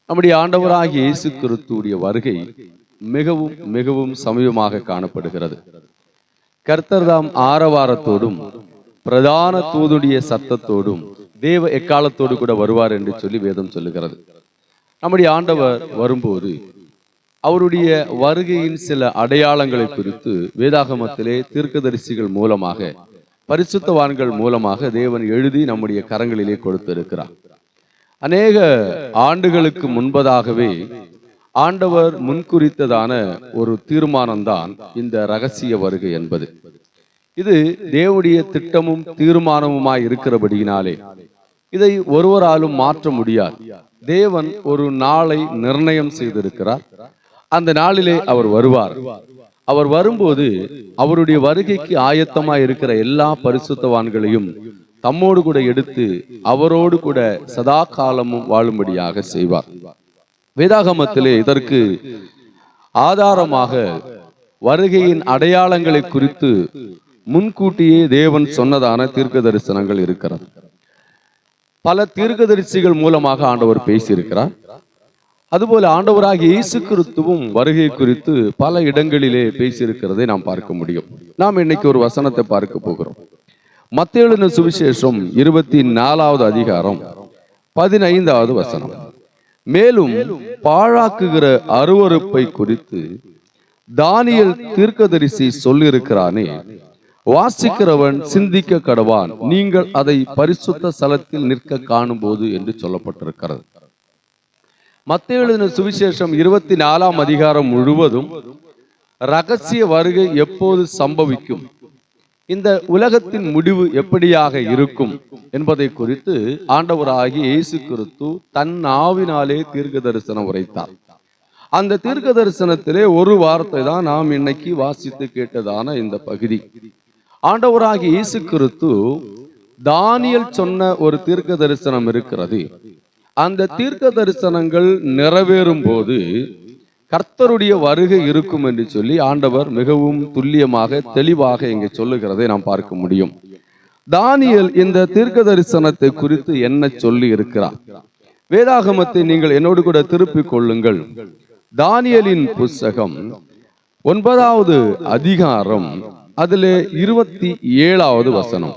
நம்முடைய ஆண்டவராகிய இயேசு கிறிஸ்துவுடைய வருகை மிகவும் மிகவும் சமீபமாக காணப்படுகிறது. கர்த்தர் தாம் ஆரவாரத்தோடும் பிரதான தூதுடைய சத்தத்தோடும் தேவ எக்காலத்தோடு கூட வருவார் என்று சொல்லி வேதம் சொல்லுகிறது. நம்முடைய ஆண்டவர் வரும்போது அவருடைய வருகையின் சில அடையாளங்களை குறித்து வேதாகமத்திலே தீர்க்கதரிசிகள் மூலமாக, பரிசுத்தவான்கள் மூலமாக தேவன் எழுதி நம்முடைய கரங்களிலே கொடுத்திருக்கிறார். அநேக ஆண்டுகளுக்கு முன்பதாகவே ஆண்டவர் முன்குறித்ததான ஒரு தீர்மானம்தான் இந்த ரகசிய வருகை என்பது. இது தேவனுடைய திட்டமும் தீர்மானமுமாய் இருக்கிறபடியினாலே இதை ஒருவராலும் மாற்ற முடியாது. தேவன் ஒரு நாளை நிர்ணயம் செய்திருக்கிறார். அந்த நாளிலே அவர் வருவார். அவர் வரும்போது அவருடைய வருகைக்கு ஆயத்தமாய் இருக்கிற எல்லா பரிசுத்தவான்களையும் தம்மோடு கூட எடுத்து அவரோடு கூட சதா காலமும் வாழும்படியாக செய்வார். வேதாகமத்திலே இதற்கு ஆதாரமாக வருகையின் அடையாளங்களை குறித்து முன்கூட்டியே தேவன் சொன்னதான தீர்க்க தரிசனங்கள் இருக்கிறது. பல தீர்க்கதரிசிகள் மூலமாக ஆண்டவர் பேசியிருக்கிறார். அதுபோல ஆண்டவராகிய இயேசு கிறிஸ்துவும் வருகை குறித்து பல இடங்களிலே பேசியிருக்கிறதை நாம் பார்க்க முடியும். நாம் இன்னைக்கு ஒரு வசனத்தை பார்க்க போகிறோம். மத்தேயு எழுதின சுவிசேஷம் 24வது அதிகாரம் 15வது வசனம். மேலும் பாழாக்குகிற அருவருப்பை குறித்து தானியேல் தீர்க்கதரிசி சொல்லியிருக்கிறானே, வாசிக்கிறவன் சிந்திக்க கடவான், நீங்கள் அதை பரிசுத்த ஸ்தலத்தில் நிற்க காணும் போது என்று சொல்லப்பட்டிருக்கிறது. மத்தேயு எழுதின சுவிசேஷம் 24ஆம் அதிகாரம் முழுவதும் ரகசிய வருகை எப்போது சம்பவிக்கும், இந்த உலகத்தின் முடிவு எப்படியாக இருக்கும் என்பதை குறித்து ஆண்டவராகிய இயேசு கிறிஸ்து தன் ஆவினாலே தீர்க்க தரிசனம் உரைத்தார். அந்த தீர்க்க தரிசனத்திலே ஒரு வார்த்தை தான் நாம் இன்னைக்கு வாசித்து கேட்டதான இந்த பகுதி. ஆண்டவராகிய இயேசு கிறிஸ்து தானியேல் சொன்ன ஒரு தீர்க்க தரிசனம் இருக்கிறது. அந்த தீர்க்க தரிசனங்கள் நிறைவேறும் போது கர்த்தருடைய வருகை இருக்கும் என்று சொல்லி ஆண்டவர் மிகவும் துல்லியமாக தெளிவாக இங்கே சொல்லுகிறதை நாம் பார்க்க முடியும். தானியேல் இந்த தீர்க்க தரிசனத்தை குறித்து என்ன சொல்லி இருக்கிறார்? வேதாகமத்தை நீங்கள் என்னோடு கூட திருப்பிக் கொள்ளுங்கள். தானியேலின் புஸ்தகம் 9வது அதிகாரம் அதிலே 27வது வசனம்.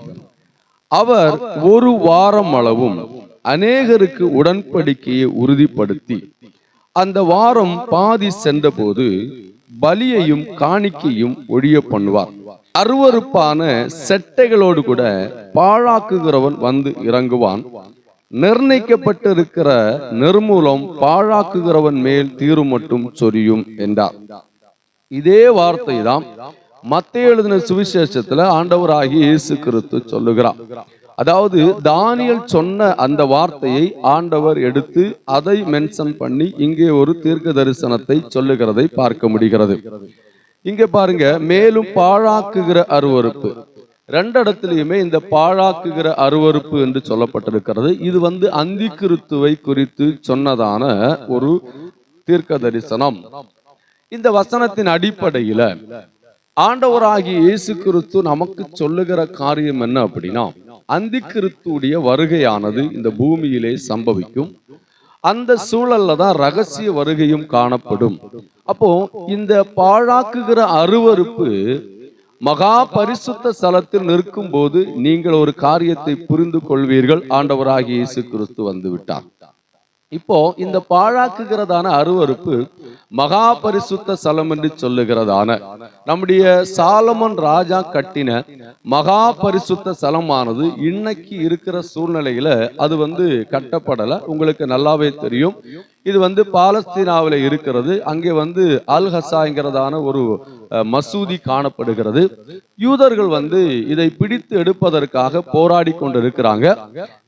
அவர் ஒரு வாரம் அளவும் அநேகருக்கு உடன்படிக்கையை உறுதிப்படுத்தி அந்த வாரம் பாதி சென்ற போது பலியையும் காணிக்கையும் ஒழிய பண்ணுவார். அருவருப்பான செட்டைகளோடு கூட பாழாக்குகிறவன் வந்து இறங்குவான். நிர்ணயிக்கப்பட்டிருக்கிற நிர்மூலம் பாழாக்குகிறவன் மேல் தீரும் மட்டும் சொரியும் என்றார். இதே வார்த்தை தான் மத்தேயு எழுதின சுவிசேஷத்துல ஆண்டவராகிய இயேசு கிறிஸ்து சொல்லுகிறார். அதாவது தானியேல் சொன்ன அந்த வார்த்தையை ஆண்டவர் எடுத்து அதை மென்ஷன் பண்ணி இங்கே ஒரு தீர்க்க தரிசனத்தை சொல்லுகிறதை பார்க்க முடிகிறது. இங்க பாருங்க, மேலும் பாழாக்குகிற அருவருப்பு. ரெண்டு இடத்திலையுமே இந்த பாழாக்குகிற அருவருப்பு என்று சொல்லப்பட்டிருக்கிறது. இது அந்தி கிறிஸ்துவை குறித்து சொன்னதான ஒரு தீர்க்க தரிசனம். இந்த வசனத்தின் அடிப்படையில ஆண்டவராகிய இயேசு கிறிஸ்து நமக்கு சொல்லுகிற காரியம் என்ன அப்படின்னா, அந்தி கிறிஸ்துடைய வருகையானது இந்த பூமியிலே சம்பவிக்கும். அந்த சூழல்ல தான் ரகசிய வருகையும் காணப்படும். அப்போ இந்த பாழாக்குகிற அருவருப்பு மகா பரிசுத்த ஸ்தலத்தில் நிற்கும் போது நீங்கள் ஒரு காரியத்தை புரிந்து கொள்வீர்கள். ஆண்டவராகிய இயேசு கிறிஸ்து வந்து விட்டார். இப்போ இந்த பாழாக்குகிறதான அருவருப்பு மகா பரிசுத்த ஸ்தலம் என்று சொல்லுகிறதான நம்முடைய சாலமன் ராஜா கட்டின மகா பரிசுத்த ஸ்தலமானது இன்னைக்கு இருக்கிற சூழ்நிலையில அது கட்டப்படல. உங்களுக்கு நல்லாவே தெரியும். இது பாலஸ்தீனாவில் இருக்கிறது. அங்கே அல் ஹசாங்கிறதான ஒரு மசூதி காணப்படுகிறது. யூதர்கள் இதை பிடித்து எடுப்பதற்காக போராடி கொண்டிருக்கிறாங்க.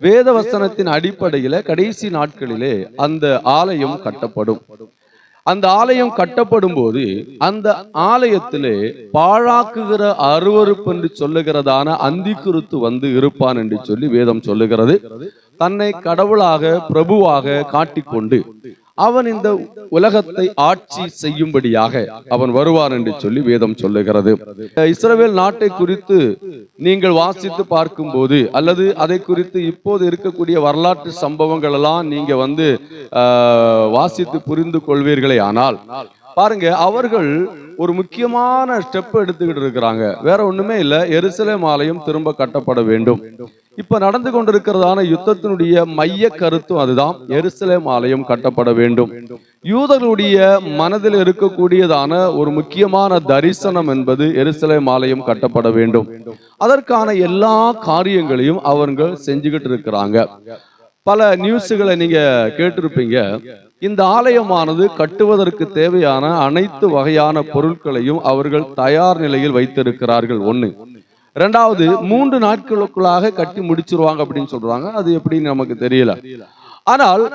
வேத வசனத்தின் அடிப்படையில கடைசி நாட்களிலே அந்த ஆலயம் கட்டப்படும். அந்த ஆலயம் கட்டப்படும் போது அந்த ஆலயத்திலே பாழாக்குகிற அருவருப்பு என்று சொல்லுகிறதான அந்தி கிறிஸ்து இருப்பான் என்று சொல்லி வேதம் சொல்லுகிறது. தன்னை கடவுளாக பிரபுவாக காட்டிக்கொண்டு அவன் இந்த உலகத்தை ஆட்சி செய்யும்படியாக அவன் வருவான் என்று சொல்லி வேதம் சொல்லுகிறது. இஸ்ரவேல் நாட்டை குறித்து நீங்கள் வாசித்து பார்க்கும் போது அல்லது அதை குறித்து இப்போது இருக்கக்கூடிய வரலாற்று சம்பவங்கள் எல்லாம் நீங்க வாசித்து புரிந்து கொள்வீர்களே ஆனால் பாருங்க, அவர்கள் ஒரு முக்கியமான ஸ்டெப் எடுத்துக்கிட்டு இருக்கிறாங்க. வேற ஒண்ணுமே இல்ல, எருசலேம் ஆலயம் திரும்ப கட்டப்பட வேண்டும். இப்ப நடந்து கொண்டிருக்கிறதான யுத்தத்தினுடைய மைய கருத்தும் அதுதான், எருசலேம் ஆலயம் கட்டப்பட வேண்டும். யூதர்களுடைய மனதில் இருக்கக்கூடியதான ஒரு முக்கியமான தரிசனம் என்பது எருசலேம் ஆலயம் கட்டப்பட வேண்டும். அதற்கான எல்லா காரியங்களையும் அவர்கள் செஞ்சுக்கிட்டு இருக்கிறாங்க. பல நியூஸ்களை நீங்க கேட்டிருப்பீங்க. இந்த ஆலயமானது கட்டுவதற்கு தேவையான அனைத்து வகையான பொருட்களையும் அவர்கள் தயார் நிலையில் வைத்திருக்கிறார்கள். ஒண்ணு. இரண்டாவது, 3 நாட்களுக்குள்ளாக கட்டி முடிச்சிருவாங்க அப்படின்னு சொல்றாங்க. அது எப்படின்னு நமக்கு தெரியல. ஆனால்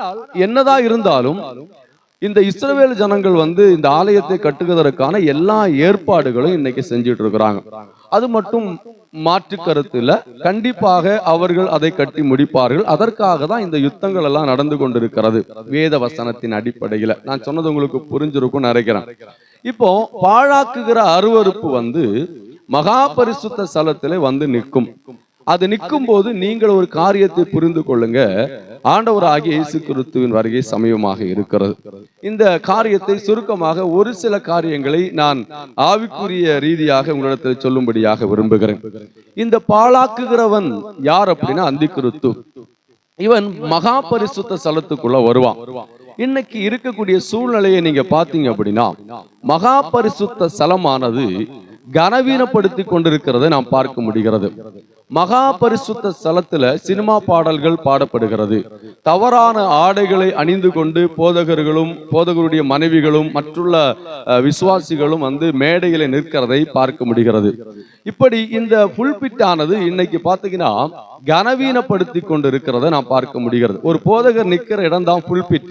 என்னதான் இருந்தாலும் இந்த இஸ்ரவேல் ஜனங்கள் இந்த ஆலயத்தை கட்டுவதற்கான எல்லா ஏற்பாடுகளும் இன்னைக்கு செஞ்சுட்டு இருக்கிறாங்க. அது மட்டும் மாற்று கருத்து இல்ல, கண்டிப்பாக அவர்கள் அதை கட்டி முடிப்பார்கள். அதற்காக தான் இந்த யுத்தங்கள் எல்லாம் நடந்து கொண்டிருக்கிறது. வேத வசனத்தின் அடிப்படையில நான் சொன்னது உங்களுக்கு புரிஞ்சிருக்கும் நினைக்கிறேன். இப்போ பாழாக்குகிற அருவருப்பு மகா பரிசுத்த ஸ்தலத்திலே நிற்கும். அது நிற்கும் போது நீங்கள் ஒரு காரியத்தை புரிந்து கொள்ளுங்க, ஆண்டவராகிய இயேசு கிறிஸ்துவின் வருகை சமயமாக இருக்கிறது. இந்த காரியத்தை சுருக்கமாக ஒரு சில காரியங்களை நான் ஆவிக்குரிய ரீதியாக உங்களிடத்தில் சொல்லும்படியாக விரும்புகிறேன். இந்த பாழாக்குகிறவன் யார் அப்படின்னா அந்திக்கிறிஸ்து. இவன் மகா பரிசுத்த ஸ்தலத்துக்குள்ள வருவான். இன்னைக்கு இருக்கக்கூடிய சூழ்நிலையை நீங்க பாத்தீங்க அப்படின்னா மகா பரிசுத்த ஸ்தலமானது கனவீனப்படுத்தி கொண்டிருக்கிறதை நாம் பார்க்க முடிகிறது. மகா பரிசுத்த ஸ்தலத்துல சினிமா பாடல்கள் பாடப்படுகிறது. தவறான ஆடைகளை அணிந்து கொண்டு போதகருடைய மனைவிகளும் மற்றுள்ள விசுவாசிகளும் மேடையில நிற்கிறதை பார்க்க முடிகிறது. இப்படி இந்த புல்பிட் ஆனது இன்னைக்கு பாத்தீங்கன்னா கனவீனப்படுத்தி கொண்டு இருக்கிறத நாம் பார்க்க முடிகிறது. ஒரு போதகர் நிற்கிற இடம் தான் புல்பிட்.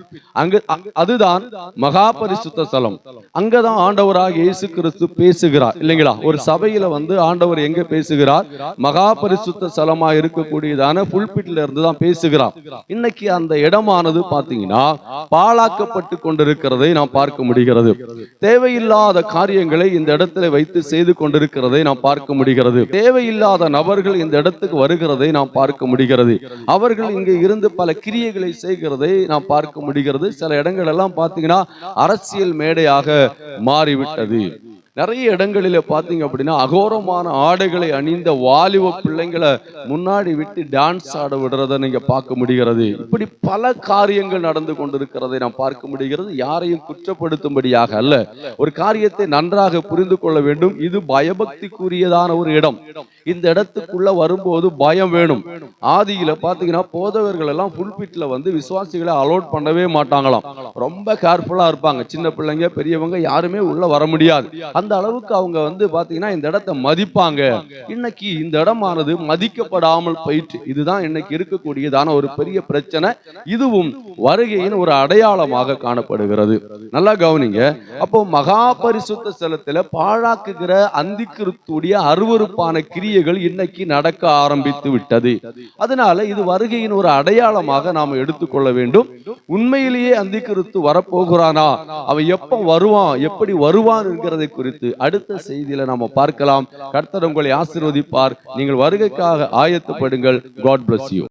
அதுதான் மகா பரிசுத்த ஸ்தலம். அங்கதான் ஆண்டவராக இயேசு கிறிஸ்து பேசுகிறார் இல்லைங்களா? ஒரு சபையில ஆண்டவர் எங்க பேசுகிறார்? மகா பரிசுத்த ஸ்தலமா இருக்கக்கூடியதான புல்பிட்ல இருந்து தான் பேசுகிறார். இன்னைக்கு அந்த இடமானது பாத்தீங்கன்னா பாழாக்கப்பட்டு கொண்டிருக்கிறதை நாம் பார்க்க முடிகிறது. தேவையில்லாத காரியங்களை இந்த இடத்துல வைத்து செய்து கொண்டிருக்கிறதை நாம் பார்க்க முடிகிறது. தேவையில்லாத நபர்கள் இந்த இடத்துக்கு வருகிறதை நாம் பார்க்க முடிகிறது. அவர்கள் இங்கே இருந்து பல கிரியைகளை செய்கிறதை நாம் பார்க்க முடிகிறது. சில இடங்கள் எல்லாம் பாத்தீங்கன்னா அரசியல் மேடையாக மாறிவிட்டது. நிறைய இடங்களில பாத்தீங்க அப்படின்னா அகோரமான ஆடைகளை அணிந்த வாலிப பிள்ளைங்களை முன்னாடி விட்டு டான்ஸ் ஆட விடுறதை நீங்க பார்க்க முடிகிறது. இப்படி பல காரியங்கள் நடந்து கொண்டிருக்கிறதை நாம் பார்க்க முடிகிறது. யாரையும் குற்றப்படுத்தும்படியாக அல்ல, ஒரு காரியத்தை நன்றாக புரிந்து கொள்ள வேண்டும். இது பயபக்திக்குரியதான ஒரு இடம். இந்த இடத்துக்குள்ள வரும்போது பயம் வேணும். ஆதியில பாத்தீங்கன்னா போதவர்கள் எல்லாம் புல்பிட்ல விசுவாசிகளை அலோட் பண்ணவே மாட்டாங்களாம். ரொம்ப கேர்ஃபுல்லா இருப்பாங்க. சின்ன பிள்ளைங்க பெரியவங்க யாருமே உள்ள வர முடியாது. அந்த அளவுக்கு அவங்க பாத்தீங்கன்னா இந்த இடத்தை மதிப்பாங்க. இன்னைக்கு இந்த இடமானது மதிக்கப்படாமல் போயிட்டு, இதுதான் இன்னைக்கு இருக்கக்கூடியதான ஒரு பெரிய பிரச்சனை. இதுவும் வருகையின் ஒரு அடையாளமாக காணப்படுகிறது. நல்லா கவனிங்க. அப்போ மகா பரிசுத்த ஸ்தலத்துல பாழாக்குகிற அந்திக்கிறிஸ்துடைய அருவருப்பான கிரியைகள் இன்னைக்கு நடக்க ஆரம்பித்து விட்டது. அதனால இது வருகையின் ஒரு அடையாளமாக நாம் எடுத்துக்கொள்ள வேண்டும். உண்மையிலேயே அந்திக்கிறிஸ்து வரப்போகிறானா, அவன் எப்ப வருவான், எப்படி வருவான் என்கிறதை குறித்து அடுத்த செய்தியில நாம பார்க்கலாம். கர்த்தர் உங்களை ஆசீர்வதிப்பார். நீங்கள் வருகைக்காக ஆயத்தப்படுங்கள். God bless you.